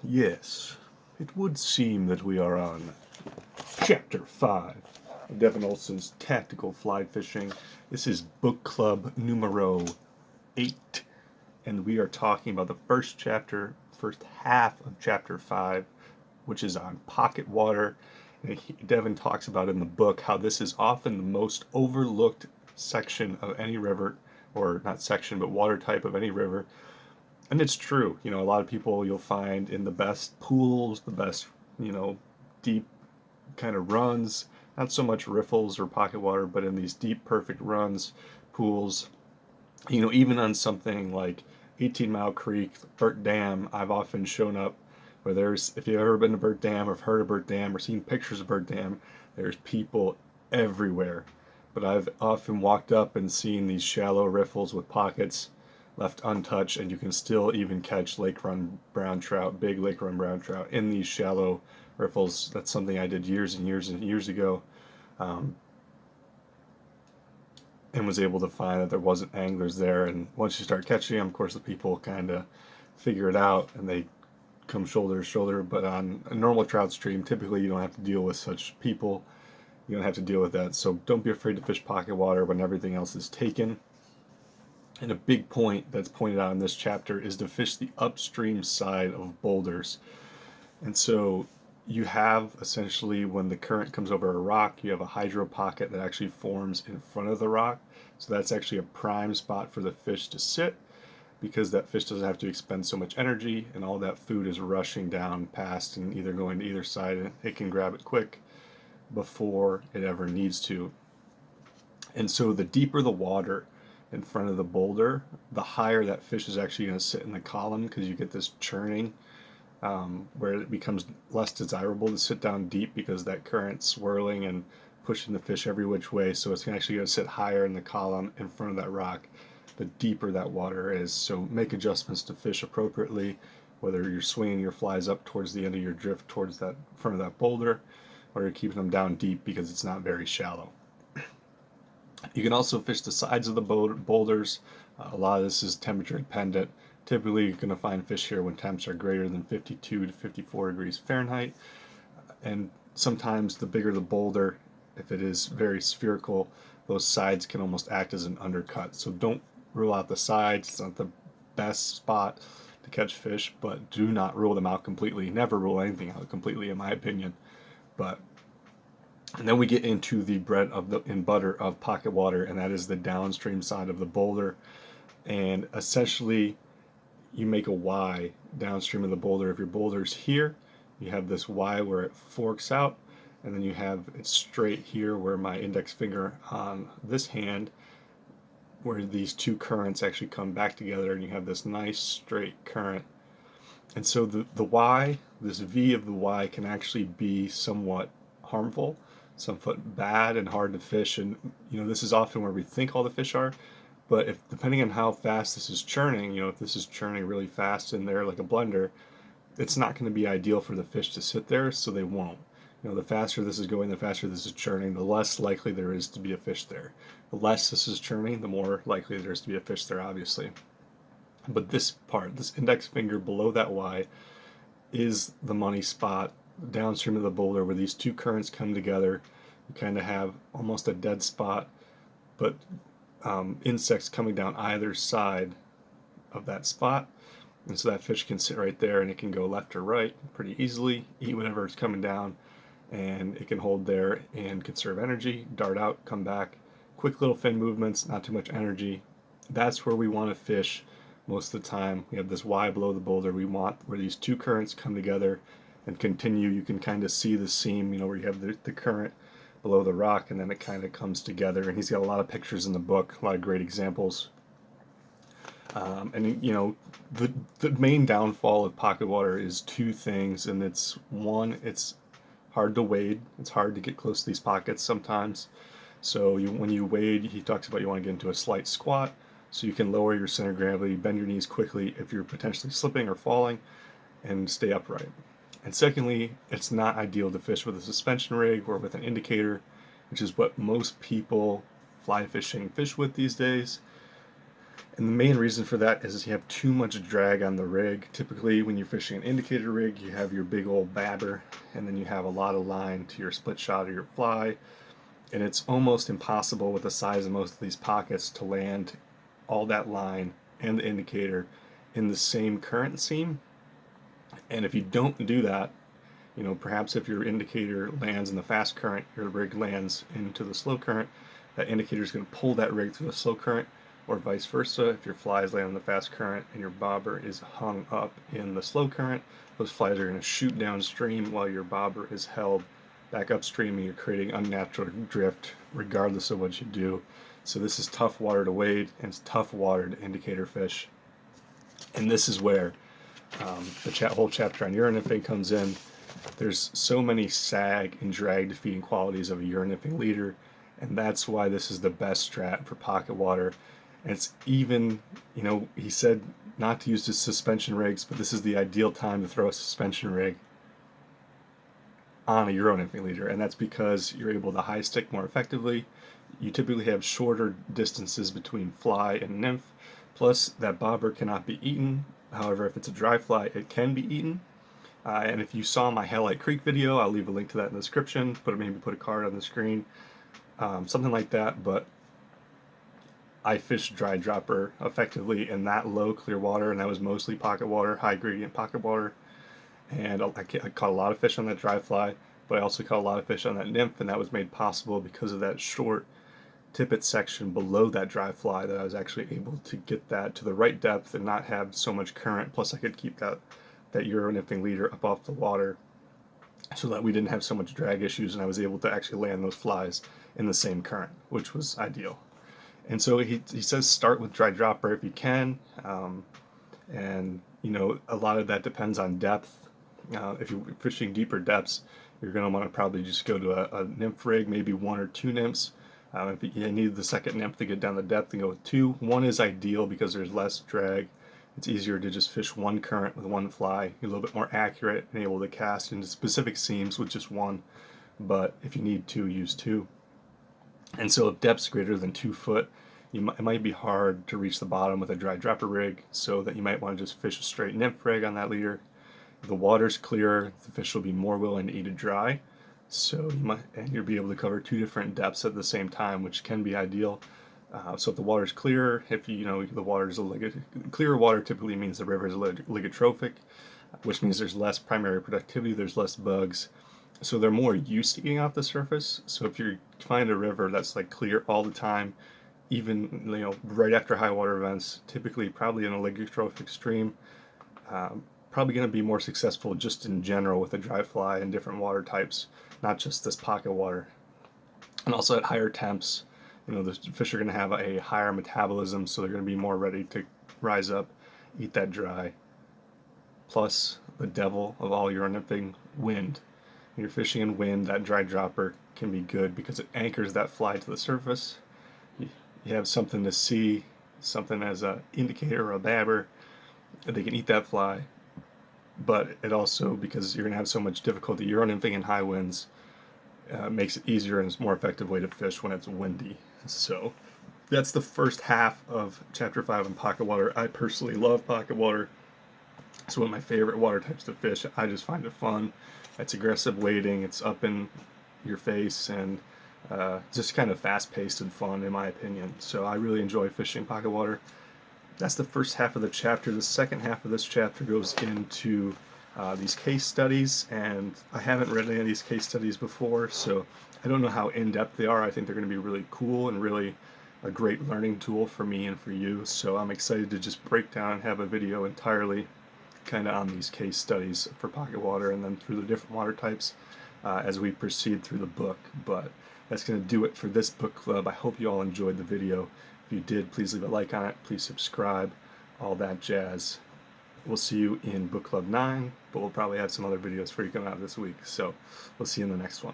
Yes, it would seem that we are on Chapter 5 of Devin Olson's Tactical Fly Fishing. This is book club numero 8, and we are talking about the first chapter, first half of Chapter 5, which is on Pocketwater. Devin talks about in the book how this is often the most overlooked section of any river, or not section, but water type of any river. And it's true. A lot of people you'll find in the best pools, the best, deep kind of runs, not so much riffles or pocket water, but in these deep, perfect runs, pools, even on something like 18 Mile Creek, Burt Dam, I've often shown up where if you've ever been to Burt Dam or heard of Burt Dam or seen pictures of Burt Dam, there's people everywhere. But I've often walked up and seen these shallow riffles with pockets left untouched, and you can still even catch lake run brown trout, big lake run brown trout in these shallow riffles. That's something I did years and years and years ago, um, and was able to find that there wasn't anglers there. And once you start catching them, of course, the people kind of figure it out and they come shoulder to shoulder. But on a normal trout stream, typically you don't have to deal with such people. You don't have to deal with that. So don't be afraid to fish pocket water when everything else is taken. And a big point that's pointed out in this chapter is to fish the upstream side of boulders. And so you have essentially, when the current comes over a rock, you have a hydro pocket that actually forms in front of the rock. So that's actually a prime spot for the fish to sit, because that fish doesn't have to expend so much energy and all that food is rushing down past and either going to either side, and it can grab it quick before it ever needs to. And so the deeper the water in front of the boulder, the higher that fish is actually going to sit in the column, because you get this churning, where it becomes less desirable to sit down deep because that current swirling and pushing the fish every which way. So it's actually going to sit higher in the column in front of that rock the deeper that water is. So make adjustments to fish appropriately, whether you're swinging your flies up towards the end of your drift towards that front of that boulder, or you're keeping them down deep because it's not very shallow. You can also fish the sides of the boulders. A lot of this is temperature dependent. Typically, you're going to find fish here when temps are greater than 52 to 54 degrees Fahrenheit. And sometimes the bigger the boulder, if it is very spherical, those sides can almost act as an undercut. So don't rule out the sides. It's not the best spot to catch fish, but do not rule them out completely. Never rule anything out completely, in my opinion. And then we get into the bread and butter of pocket water, and that is the downstream side of the boulder. And essentially, you make a Y downstream of the boulder. If your boulder's here, you have this Y where it forks out, and then you have it straight here where my index finger on this hand, where these two currents actually come back together, and you have this nice straight current. And so the Y, this V of the Y, can actually be somewhat harmful, somewhat bad and hard to fish. And this is often where we think all the fish are, but if depending on how fast this is churning, if this is churning really fast in there like a blender, it's not going to be ideal for the fish to sit there, so they won't. The faster this is going, the faster this is churning, the less likely there is to be a fish there. The less this is churning, the more likely there is to be a fish there, obviously. But this part, this index finger below that Y, is the money spot downstream of the boulder where these two currents come together. You kind of have almost a dead spot, but insects coming down either side of that spot. And so that fish can sit right there, and it can go left or right pretty easily, eat whatever is coming down, and it can hold there and conserve energy, dart out, come back. Quick little fin movements, not too much energy. That's where we want to fish most of the time. We have this Y below the boulder. We want where these two currents come together and continue. You can kind of see the seam, where you have the current below the rock, and then it kind of comes together. And he's got a lot of pictures in the book, a lot of great examples. And the main downfall of pocket water is two things, and it's one, it's hard to wade. It's hard to get close to these pockets sometimes. So when you wade, he talks about you want to get into a slight squat, so you can lower your center of gravity, bend your knees quickly if you're potentially slipping or falling, and stay upright. And secondly, it's not ideal to fish with a suspension rig or with an indicator, which is what most people fly fishing fish with these days. And the main reason for that is you have too much drag on the rig. Typically, when you're fishing an indicator rig, you have your big old babber, and then you have a lot of line to your split shot or your fly. And it's almost impossible with the size of most of these pockets to land all that line and the indicator in the same current seam. And if you don't do that, perhaps if your indicator lands in the fast current, your rig lands into the slow current, that indicator is going to pull that rig through the slow current, or vice versa. If your flies land in the fast current and your bobber is hung up in the slow current, those flies are going to shoot downstream while your bobber is held back upstream, and you're creating unnatural drift regardless of what you do. So this is tough water to wade, and it's tough water to indicator fish. And this is where the whole chapter on euro nymphing comes in. There's so many sag and drag defeating qualities of a euro nymphing leader, and that's why this is the best strat for pocket water. And it's even, he said not to use the suspension rigs, but this is the ideal time to throw a suspension rig on a euro nymphing leader, and that's because you're able to high stick more effectively. You typically have shorter distances between fly and nymph, plus that bobber cannot be eaten. However, if it's a dry fly, it can be eaten. And if you saw my Hyalite Creek video, I'll leave a link to that in the description, maybe put a card on the screen, something like that. But I fished dry dropper effectively in that low clear water, and that was mostly pocket water, high gradient pocket water. And I caught a lot of fish on that dry fly, but I also caught a lot of fish on that nymph, and that was made possible because of that short tippet section below that dry fly, that I was actually able to get that to the right depth and not have so much current. Plus I could keep that euro nymphing leader up off the water so that we didn't have so much drag issues, and I was able to actually land those flies in the same current, which was ideal. And so he says start with dry dropper if you can, and a lot of that depends on depth. If you're fishing deeper depths, you're going to want to probably just go to a nymph rig, maybe 1 or 2 nymphs. If you need the second nymph to get down the depth, then go with 2. 1 is ideal because there's less drag. It's easier to just fish 1 current with 1 fly. You're a little bit more accurate and able to cast into specific seams with just 1. But if you need 2, use 2. And so if depth's greater than 2 foot, it might be hard to reach the bottom with a dry dropper rig, so that you might want to just fish a straight nymph rig on that leader. If the water's clear, the fish will be more willing to eat it dry, so you'll be able to cover 2 different depths at the same time, which can be ideal. So if the water's clear, if the water's clearer water typically means the river is ligotrophic, which means there's less primary productivity, there's less bugs, so they're more used to eating off the surface. So if you find a river that's like clear all the time, even right after high water events, typically probably in a ligotrophic stream, probably going to be more successful just in general with a dry fly and different water types, not just this pocket water. And also at higher temps, the fish are going to have a higher metabolism, so they're going to be more ready to rise up, eat that dry. Plus the devil of all euro nymphing, wind. When you're fishing in wind, that dry dropper can be good because it anchors that fly to the surface. You have something to see, something as an indicator or a babber, that they can eat that fly. But it also, because you're going to have so much difficulty euro nymphing in high winds, makes it easier and it's a more effective way to fish when it's windy. So that's the first half of Chapter 5 on pocket water. I personally love pocket water. It's one of my favorite water types to fish. I just find it fun. It's aggressive wading, it's up in your face, and just kind of fast-paced and fun in my opinion. So I really enjoy fishing pocket water. That's the first half of the chapter. The second half of this chapter goes into these case studies, and I haven't read any of these case studies before, so I don't know how in-depth they are. I think they're going to be really cool and really a great learning tool for me and for you, so I'm excited to just break down and have a video entirely kind of on these case studies for pocket water and then through the different water types as we proceed through the book. But that's going to do it for this book club. I hope you all enjoyed the video. If you did, please leave a like on it, please subscribe, all that jazz. We'll see you in book club 9, but we'll probably have some other videos for you coming out this week, so we'll see you in the next one.